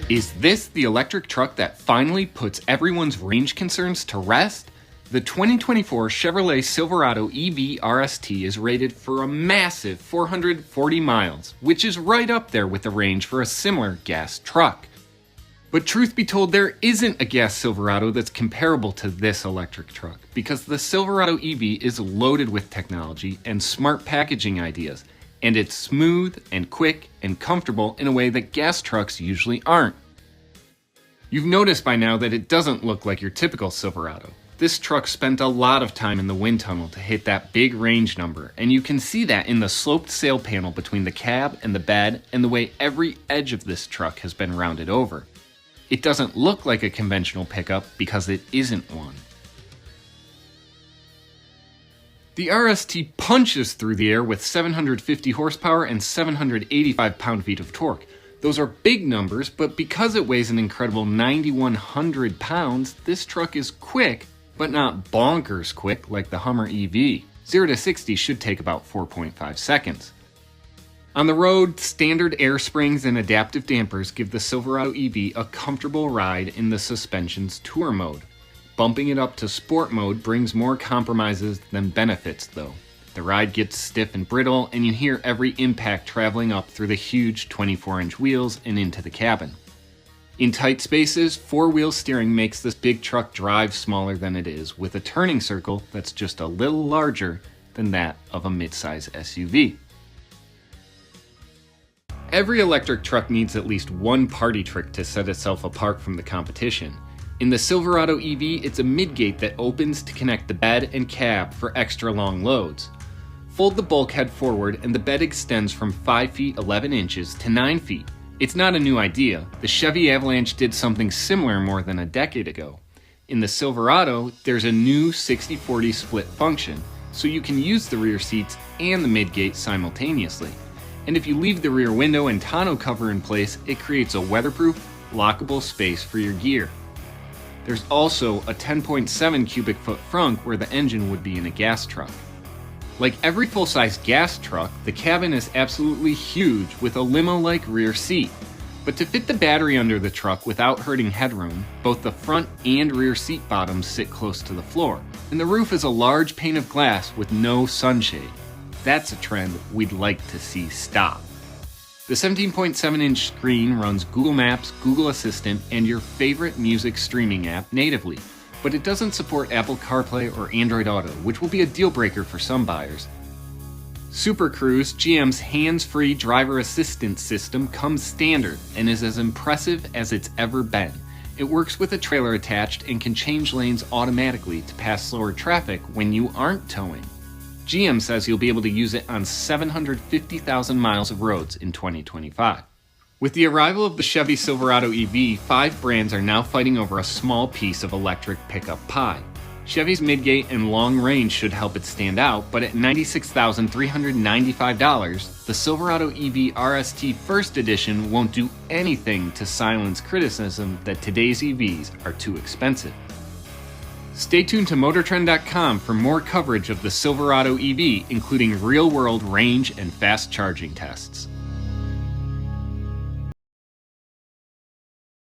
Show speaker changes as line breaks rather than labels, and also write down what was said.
Is this the electric truck that finally puts everyone's range concerns to rest? The 2024 Chevrolet Silverado EV RST is rated for a massive 440 miles, which is right up there with the range for a similar gas truck. But truth be told, there isn't a gas Silverado that's comparable to this electric truck, because the Silverado EV is loaded with technology and smart packaging ideas, and it's smooth and quick and comfortable in a way that gas trucks usually aren't. You've noticed by now that it doesn't look like your typical Silverado. This truck spent a lot of time in the wind tunnel to hit that big range number, and you can see that in the sloped sail panel between the cab and the bed and the way every edge of this truck has been rounded over. It doesn't look like a conventional pickup because it isn't one. The RST punches through the air with 750 horsepower and 785 pound-feet of torque. Those are big numbers, but because it weighs an incredible 9,100 pounds, this truck is quick, but not bonkers quick like the Hummer EV. 0 to 60 should take about 4.5 seconds. On the road, standard air springs and adaptive dampers give the Silverado EV a comfortable ride in the suspension's tour mode. Bumping it up to sport mode brings more compromises than benefits though. The ride gets stiff and brittle, and you hear every impact traveling up through the huge 24-inch wheels and into the cabin. In tight spaces, four-wheel steering makes this big truck drive smaller than it is, with a turning circle that's just a little larger than that of a midsize SUV. Every electric truck needs at least one party trick to set itself apart from the competition. In the Silverado EV, it's a midgate that opens to connect the bed and cab for extra long loads. Fold the bulkhead forward and the bed extends from 5 feet 11 inches to 9 feet. It's not a new idea. The Chevy Avalanche did something similar more than a decade ago. In the Silverado, there's a new 60-40 split function, so you can use the rear seats and the midgate simultaneously. And if you leave the rear window and tonneau cover in place, it creates a weatherproof, lockable space for your gear. There's also a 10.7 cubic foot frunk where the engine would be in a gas truck. Like every full-size gas truck, the cabin is absolutely huge with a limo-like rear seat. But to fit the battery under the truck without hurting headroom, both the front and rear seat bottoms sit close to the floor. And the roof is a large pane of glass with no sunshade. That's a trend we'd like to see stop. The 17.7-inch screen runs Google Maps, Google Assistant, and your favorite music streaming app natively, but it doesn't support Apple CarPlay or Android Auto, which will be a deal breaker for some buyers. Super Cruise, GM's hands-free driver assistance system, comes standard and is as impressive as it's ever been. It works with a trailer attached and can change lanes automatically to pass slower traffic when you aren't towing. GM says you'll be able to use it on 750,000 miles of roads in 2025. With the arrival of the Chevy Silverado EV, 5 brands are now fighting over a small piece of electric pickup pie. Chevy's midgate and long range should help it stand out, but at $96,395, the Silverado EV RST First Edition won't do anything to silence criticism that today's EVs are too expensive. Stay tuned to MotorTrend.com for more coverage of the Silverado EV, including real-world range and fast charging tests.